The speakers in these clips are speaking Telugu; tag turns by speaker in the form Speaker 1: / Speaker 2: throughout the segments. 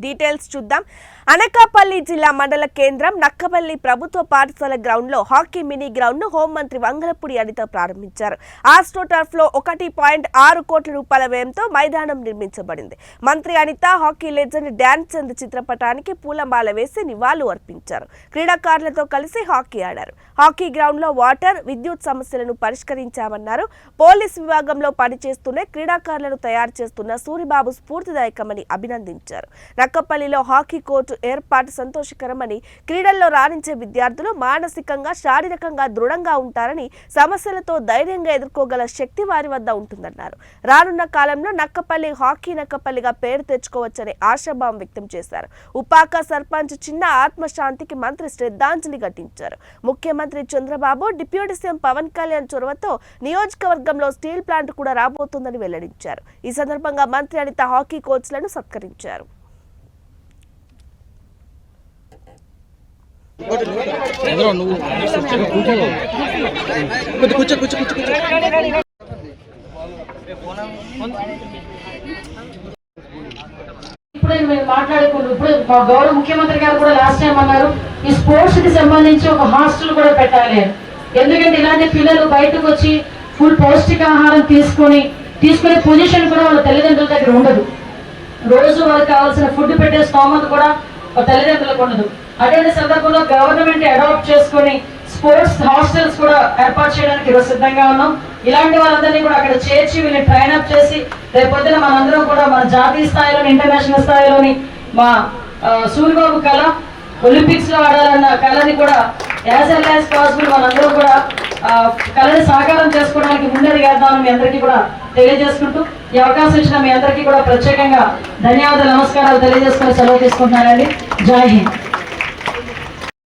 Speaker 1: డీటెయిల్స్ చూద్దాం. అనకాపల్లి జిల్లా మండల కేంద్రం నక్కపల్లి ప్రభుత్వ పాఠశాల గ్రౌండ్ లో హాకీ మినీ గ్రౌండ్ ను హోంమంత్రి వంగలపూడి అనిత ప్రారంభించారు. ఆస్ట్రోటర్ఫ్ లో 1.6 కోట్ల రూపాయల వ్యయంతో మైదానం నిర్మించబడింది. మంత్రి అనిత హాకీ లెజెండ్ డ్యాన్ చంద్ చిత్రపటానికి పూలమాల వేసి నివాళులు అర్పించారు. క్రీడాకారులతో కలిసి హాకీ ఆడారు. హాకీ గ్రౌండ్ లో వాటర్, విద్యుత్ సమస్యలను పరిష్కరించామన్నారు. పోలీస్ విభాగంలో పనిచేస్తూనే క్రీడాకారులను తయారు చేస్తున్న సూరిబాబు స్ఫూర్తిదాయకమని అభినందించారు. నక్కపల్లిలో హాకీ కోర్టు ఏర్పాటు సంతోషకరమని, క్రీడల్లో రాణించే విద్యార్థులు మానసికంగా, శారీరకంగా దృఢంగా ఉంటారని, సమస్యలతో ధైర్యంగా ఎదుర్కోగల శక్తి వారి వద్ద ఉంటుందన్నారు. రానున్న కాలంలో నక్కపల్లి హాకీ నక్కపల్లిగా పేరు తెచ్చుకోవచ్చనే ఆశాభావం వ్యక్తం చేశారు. ఉపాక సర్పంచ్ చిన్న ఆత్మశాంతికి మంత్రి శ్రద్ధాంజలి ఘటించారు. ముఖ్యమంత్రి చంద్రబాబు, డిప్యూటీ సీఎం పవన్ కళ్యాణ్ చొరవతో నియోజకవర్గంలో స్టీల్ ప్లాంట్ కూడా రాబోతోందని వెల్లడించారు. ఈ సందర్భంగా మంత్రి అనిత హాకీ కోచ్లను సత్కరించారు.
Speaker 2: ఇప్పుడే మేము మాట్లాడుకున్నాం. ఇప్పుడు మా గౌరవ ముఖ్యమంత్రి గారు కూడా లాస్ట్ టైం అన్నారు, ఈ స్పోర్ట్స్ కి సంబంధించి ఒక హాస్టల్ కూడా పెట్టాలి. ఎందుకంటే ఇలాంటి పిల్లలు బయటకు వచ్చి ఫుల్ పౌష్టికాహారం తీసుకునే పొజిషన్ కూడా వాళ్ళ తల్లిదండ్రుల దగ్గర ఉండదు. రోజు వాళ్ళకి కావాల్సిన ఫుడ్ పెట్టే స్తోమత కూడా తల్లిదండ్రులకు ఉండదు. అటువంటి సందర్భంలో గవర్నమెంట్ అడాప్ట్ చేసుకుని స్పోర్ట్స్ హాస్టల్స్ కూడా ఏర్పాటు చేయడానికి ఈరోజు సిద్ధంగా ఉన్నాం. ఇలాంటి వాళ్ళందరినీ కూడా అక్కడ చేర్చి వీళ్ళని ట్రైన్ అప్ చేసి రేపొద్దున మనందరం కూడా మన జాతీయ స్థాయిలోని, ఇంటర్నేషనల్ స్థాయిలోని మా సూరిబాబు కళ ఒలింపిక్స్ లో ఆడాలన్న కళని కూడా యాజ్ ఎర్లీ యాజ్ పాసిబుల్ మనందరం కూడా కళని సాకారం చేసుకోవడానికి ముందడుగేద్దామని మీ అందరికీ కూడా తెలియజేసుకుంటూ, ఈ అవకాశం ఇచ్చిన మీ అందరికీ కూడా ప్రత్యేకంగా ధన్యవాదాలు, నమస్కారాలు తెలియజేసుకుని సెలవు తీసుకుంటున్నానండి. జై హింద్.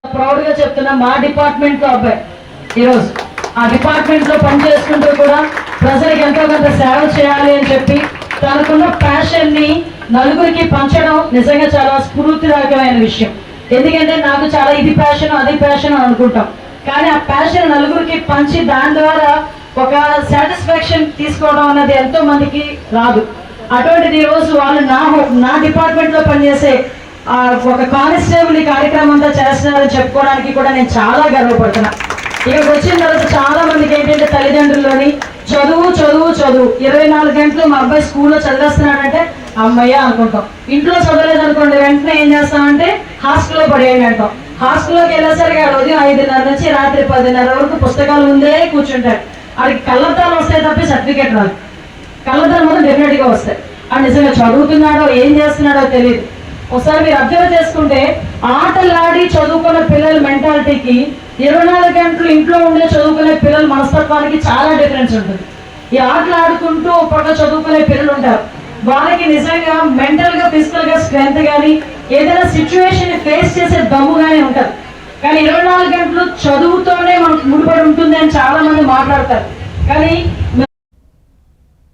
Speaker 2: ప్రౌడ్ గా చెప్తున్నా, మా డిపార్ట్మెంట్ లో అబ్బాయి ఈరోజు ఆ డిపార్ట్మెంట్ లో పనిచేసుకుంటూ కూడా ప్రజలకు ఎంతో కొంత సేవ చేయాలి అని చెప్పి తనకున్న ప్యాషన్ ని నలుగురికి పంచడం నిజంగా చాలా స్ఫూర్తిదాయకమైన విషయం. ఎందుకంటే నాకు చాలా ఇది ప్యాషన్, అది ప్యాషన్ అని అనుకుంటాం, కానీ ఆ ప్యాషన్ నలుగురికి పంచి దాని ద్వారా ఒక సాటిస్ఫాక్షన్ తీసుకోవడం అన్నది ఎంతో మందికి రాదు. అటువంటిది ఈ రోజు వాళ్ళు నా డిపార్ట్మెంట్ లో పనిచేసే ఒక కానిస్టేబుల్ ఈ కార్యక్రమం అంతా చేస్తున్నారని చెప్పుకోవడానికి కూడా నేను చాలా గర్వపడుతున్నా. ఇక్కడికి వచ్చిన తర్వాత చాలా మందికి ఏంటంటే తల్లిదండ్రుల్లోని చదువు 24 గంటలు మా అబ్బాయి స్కూల్లో చదివేస్తున్నాడంటే అమ్మయ్య అనుకుంటాం. ఇంట్లో చదవలేదు అనుకోండి, వెంటనే ఏం చేస్తామంటే హాస్టల్లో పడేయండి అంటాం. హాస్టల్లోకి వెళ్ళేసరికి ఉదయం 5:30 నుంచి రాత్రి 10:30 వరకు పుస్తకాలు ముందే కూర్చుంటాడు. వాడికి కళ్ళద్దాలు వస్తాయి తప్పి సర్టిఫికేట్ రాదు. కళ్ళద్దాలు మాత్రం డెఫినెట్ గా వస్తాయి. అది నిజంగా చదువుతున్నాడో ఏం చేస్తున్నాడో తెలియదు. ఒకసారి మీరు అబ్జర్వ్ చేసుకుంటే ఆటలాడి చదువుకున్న పిల్లల మెంటాలిటీకి 24 గంటలు ఇంట్లో ఉండే చదువుకునే పిల్లల మనస్తత్వానికి చాలా డిఫరెన్స్ ఉంటుంది. ఈ ఆటలు ఆడుకుంటూ పక్క చదువుకునే పిల్లలు ఉంటారు, వాళ్ళకి నిజంగా మెంటల్ గా, ఫిజికల్ గా స్ట్రెంత్ కానీ ఏదైనా సిచ్యువేషన్ ఫేస్ చేసే దమ్ము కానీ ఉంటుంది. కానీ 24 గంటలు చదువుతోనే మనకు ముడిపడి ఉంటుంది అని చాలా మంది మాట్లాడతారు. కానీ